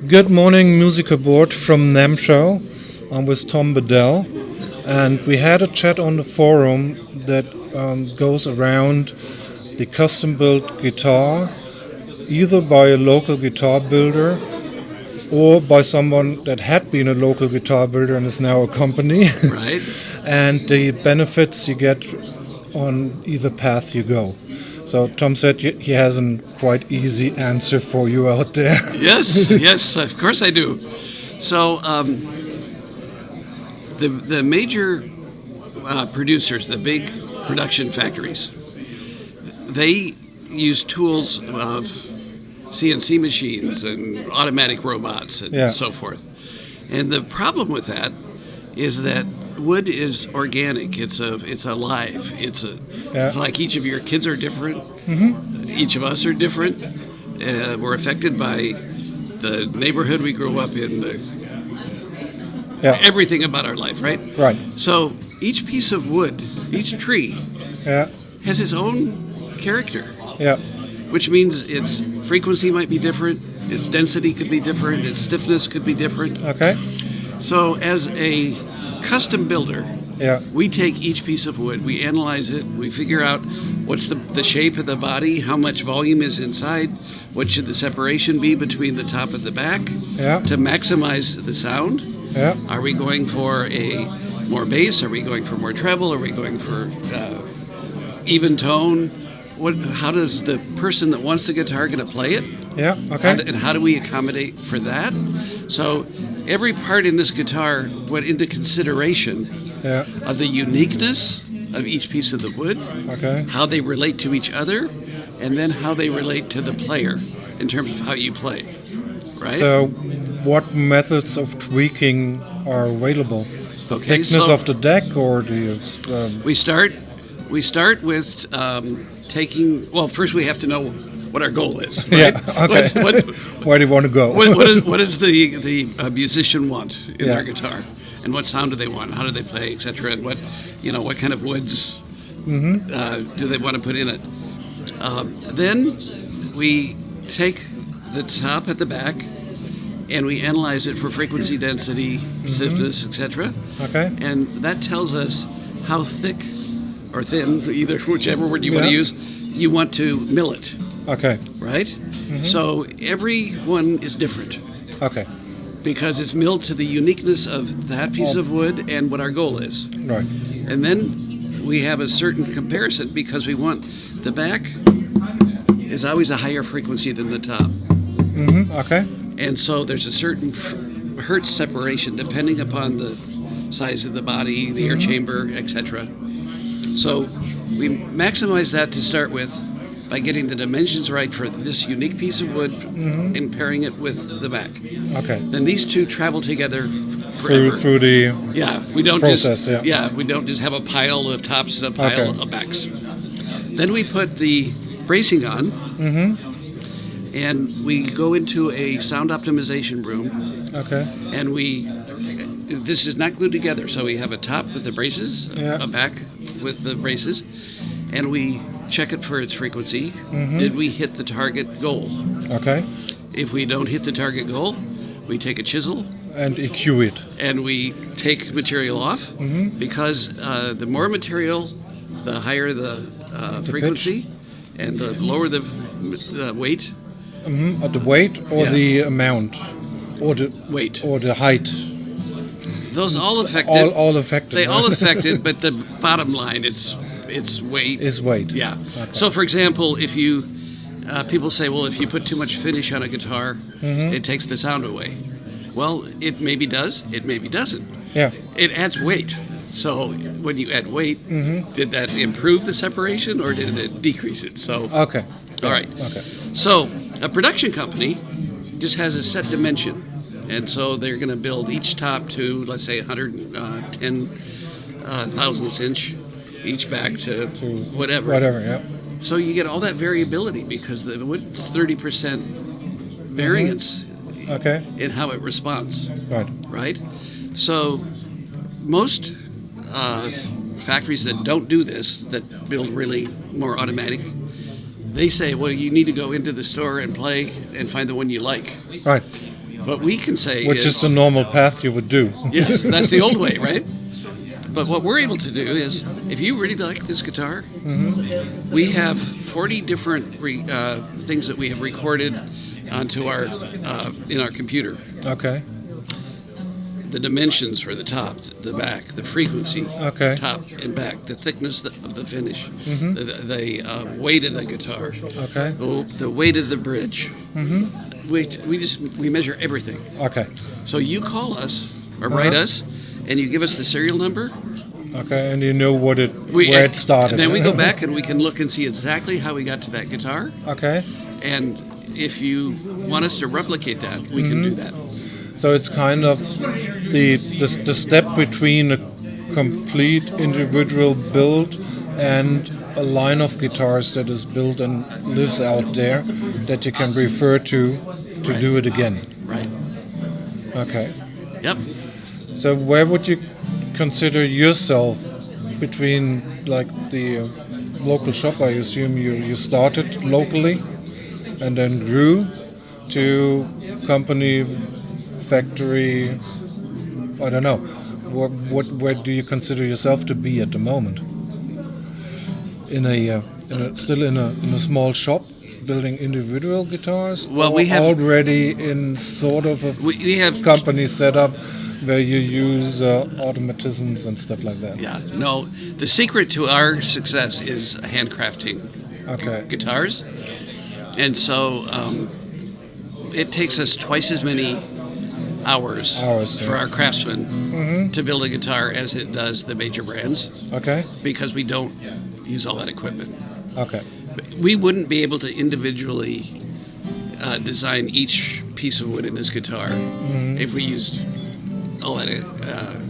Good morning, Musiker-Board from NAMM Show. I'm with Tom Bedell, and we had a chat on the forum that goes around the custom-built guitar, either by a local guitar builder or by someone that had been a local guitar builder and is now a company. Right. And the benefits you get on either path you go. So Tom said he has a quite easy answer for you out there. Yes, of course I do. So the major producers, the big production factories, they use tools of CNC machines and automatic robots and so forth. And the problem with that is that wood is organic. It's alive. It's like each of your kids are different. Mm-hmm. Each of us are different. We're affected by the neighborhood we grew up in, everything about our life, right? Right. So each piece of wood, each tree, has its own character. Yeah. Which means its frequency might be different, its density could be different, its stiffness could be different. Okay. So as a custom builder, we take each piece of wood, we analyze it, we figure out what's the shape of the body, how much volume is inside, what should the separation be between the top and the back to maximize the sound. Yeah. Are we going for a more bass? Are we going for more treble? Are we going for even tone? How does the person that wants the guitar going to play it? Yeah, okay. And how do we accommodate for that? So every part in this guitar went into consideration of the uniqueness of each piece of the wood, how they relate to each other, and then how they relate to the player in terms of how you play, right? So what methods of tweaking are available? The thickness of the deck, or do you... We start with taking... Well, first we have to know what our goal is, right? Yeah, okay. Where do you want to go? what does the musician want in their guitar? And what sound do they want? How do they play, etc.? And what kind of woods do they want to put in it? Then we take the top at the back and we analyze it for frequency, density, stiffness, etc. Okay. And that tells us how thick or thin, either whichever word you want to use, you want to mill it. Okay. Right? Mm-hmm. So every one is different. Okay. Because it's milled to the uniqueness of that piece of wood and what our goal is. Right. And then we have a certain comparison because we want the back is always a higher frequency than the top. Mm-hmm. Okay. And so there's a certain hertz separation depending upon the size of the body, the air chamber, etc. So we maximize that to start with by getting the dimensions right for this unique piece of wood and pairing it with the back. Okay. Then these two travel together forever. Through the we don't process, we don't just have a pile of tops and a pile of backs. Then we put the bracing on, and we go into a sound optimization room. Okay. And this is not glued together, so we have a top with the braces, a back with the braces, and we check it for its frequency. Did we hit the target goal? Okay. If we don't hit the target goal, we take a chisel and EQ it. And we take material off because the more material, the higher the frequency, pitch. And the lower the weight. The weight or the amount, or the weight, or the height. Those all affected. All affected. They all affected, but the bottom line, it's weight. Is weight. Yeah. Okay. So, for example, if you people say, well, if you put too much finish on a guitar, it takes the sound away. Well, it maybe does. It maybe doesn't. Yeah. It adds weight. So when you add weight, did that improve the separation or did it decrease it? So okay. All right. Okay. So a production company just has a set dimension. And so they're going to build each top to, let's say, 110 thousandths inch, each back to whatever. Whatever, yeah. So you get all that variability because the wood's 30% variance in how it responds. Right? So most factories that don't do this, that build really more automatic, they say, well, you need to go into the store and play and find the one you like. Right. What we can say Which is the normal path you would do. Yes, that's the old way, right? But what we're able to do is, if you really like this guitar, we have 40 different things that we have recorded onto our in our computer. Okay. The dimensions for the top, the back, the frequency, Okay. top and back, the thickness of the finish, the weight of the guitar, Okay. the weight of the bridge. We measure everything. Okay. So you call us or write us, and you give us the serial number. Okay, and you know where it started. And then we go back and we can look and see exactly how we got to that guitar. Okay. And if you want us to replicate that, we can do that. So it's kind of the step between a complete individual build and a line of guitars that is built and lives out there that you can refer to Right. do it again. Right. Okay. Yep. So where would you consider yourself between like the local shop? I assume you started locally and then grew to company, factory. I don't know. Where do you consider yourself to be at the moment? Still in a small shop, building individual guitars. Well, or we have already in sort of a we have company setup where you use automatisms and stuff like that. Yeah. No. The secret to our success is handcrafting Okay. guitars, and so it takes us twice as many hours for yeah. our craftsmen to build a guitar as it does the major brands, Okay. because we don't use all that equipment. Okay. We wouldn't be able to individually design each piece of wood in this guitar if we used all that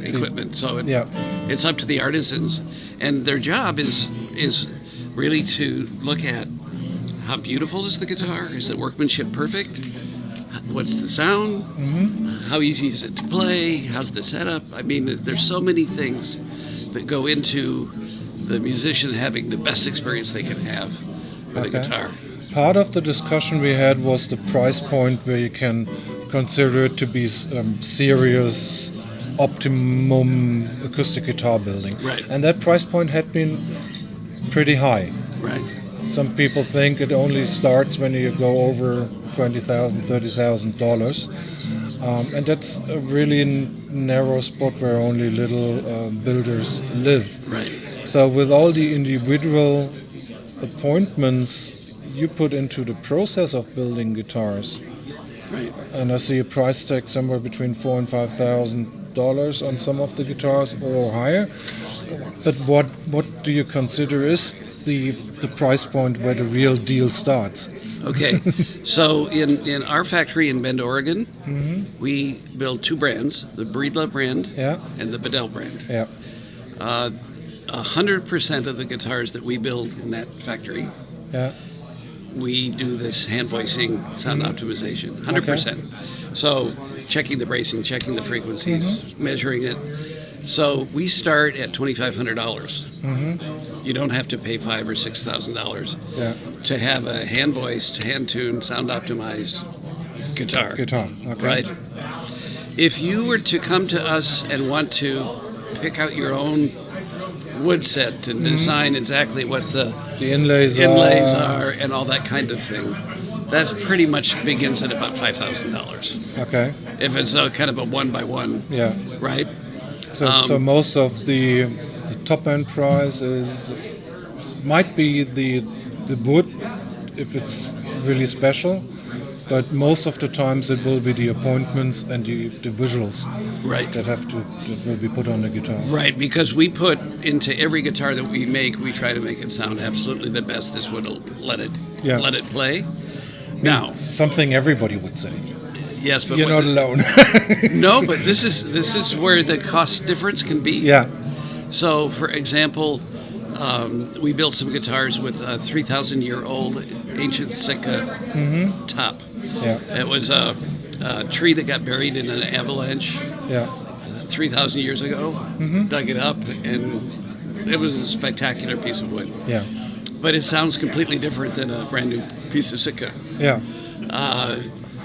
equipment. So Yeah. it's up to the artisans, and their job is really to look at how beautiful is the guitar, is the workmanship perfect, what's the sound, how easy is it to play, how's the setup. I mean, there's so many things that go into the musician having the best experience they can have with a guitar. Part of the discussion we had was the price point where you can consider it to be serious optimum acoustic guitar building. Right. And that price point had been pretty high. Right. Some people think it only starts when you go over $20,000, $30,000. And that's a really narrow spot where only little builders live. Right. So with all the individual appointments you put into the process of building guitars, Right. and I see a price tag somewhere between $4,000 and $5,000 on some of the guitars or higher. But what do you consider is the price point where the real deal starts? Okay, so in our factory in Bend, Oregon, we build two brands, the Breedlove brand Yeah. and the Bedell brand. Yeah. 100% of the guitars that we build in that factory, Yeah. we do this hand voicing, sound optimization, 100%. So checking the bracing, checking the frequencies, measuring it. So we start at $2,500. You don't have to pay $5,000 or $6,000 Yeah. to have a hand voiced, hand tuned, sound optimized guitar. Guitar. Okay. Right? If you were to come to us and want to pick out your own wood set and design exactly what the inlays are and all that kind of thing, that pretty much begins at about $5,000. Okay. If it's a kind of a one-by-one, Yeah. right? So most of the top end price might be the wood if it's really special, but most of the times it will be the appointments and the visuals Right. that will be put on the guitar. Right, because we put into every guitar that we make, we try to make it sound absolutely the best this would let it play. Now, Something everybody would say. yes, but You're not alone. no, but this is where the cost difference can be. Yeah. So, for example, we built some guitars with a 3,000-year-old ancient Sitka top. Yeah. It was a tree that got buried in an avalanche Yeah. 3,000 years ago. Dug it up, and it was a spectacular piece of wood. Yeah. But it sounds completely different than a brand new piece of Sitka. Yeah.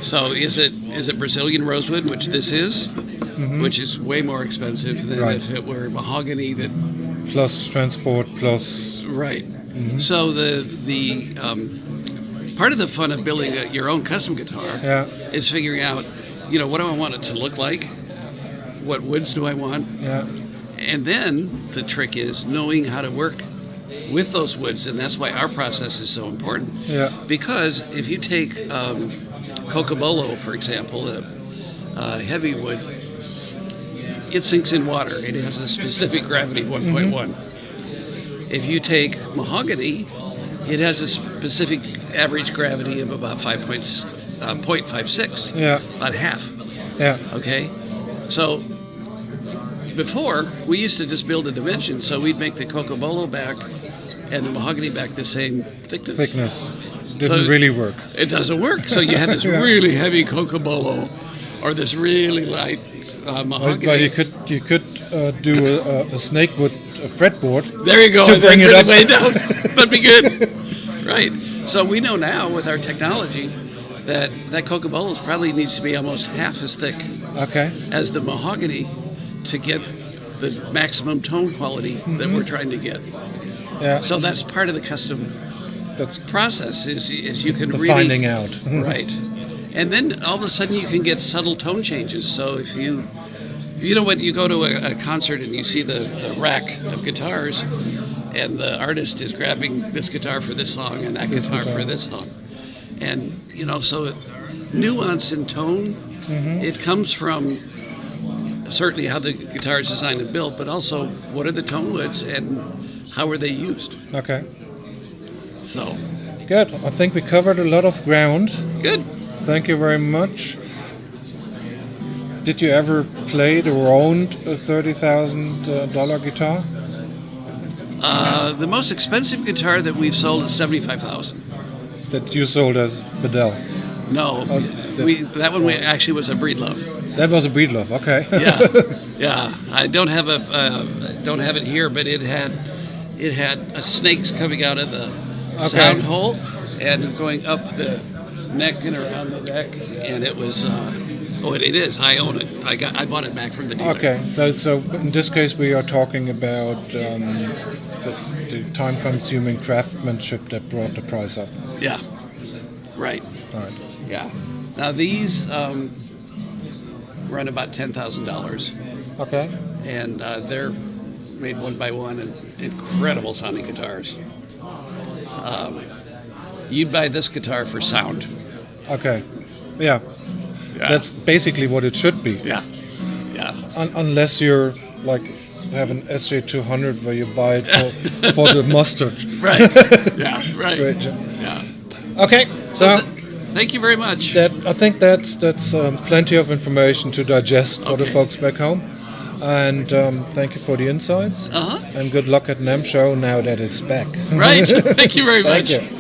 So is it Brazilian rosewood, which this is, which is way more expensive than Right. if it were mahogany that. Plus transport, plus Right. So the part of the fun of building your own custom guitar yeah, is figuring out, what do I want it to look like? What woods do I want? yeah, And then the trick is knowing how to work with those woods, and that's why our process is so important. yeah, Because if you take cocobolo, for example, a heavy wood, it sinks in water. It has a specific gravity of 1.1. If you take mahogany, it has a specific average gravity of about 0.56, yeah, about half. yeah, Okay? So before, we used to just build a dimension, so we'd make the cocobolo back and the mahogany back the same thickness. Didn't So- really work. It doesn't work. So you had this really heavy cocobolo or this really light mahogany. But you could do a snakewood fretboard. There you go. To and bring then it up. way down. That'd be good. Right. So we know now with our technology that cocobolo probably needs to be almost half as thick Okay. as the mahogany to get the maximum tone quality that we're trying to get. Yeah. So that's part of the custom That's process is you can the really finding out. right, and then all of a sudden you can get subtle tone changes. So if you when you go to a concert and you see the rack of guitars, and the artist is grabbing this guitar for this song and that guitar for this song, and so nuance in tone, it comes from certainly how the guitar is designed and built, but also what are the tone woods and how are they used. Okay. So Good. I think we covered a lot of ground. good. Thank you very much. Did you ever played or owned a $30,000 guitar? The most expensive guitar that we've sold is $75,000. That you sold as Bedell? No, that one actually was a Breedlove. That was a Breedlove. Okay. Yeah, yeah. I don't have it here, but it had snakes coming out of the sound hole and going up the neck and around the neck, and it was. It is. I own it. I bought it back from the dealer. Okay, so in this case we are talking about the time-consuming craftsmanship that brought the price up. Yeah. Right. All right. Yeah. Now these run about $10,000, Okay. and they're made one by one and incredible sounding guitars. You'd buy this guitar for sound. Okay. Yeah. Yeah. That's basically what it should be. Yeah. Yeah. Unless you're like have an SJ200 where you buy it for the mustard. Right. Yeah. Right. Great. Yeah. Okay. So Thank you very much. I think that's plenty of information to digest for the Okay. folks back home. And thank you for the insights. Uh-huh. And good luck at NAMM show now that it's back. Right. Thank you very much. Thank you.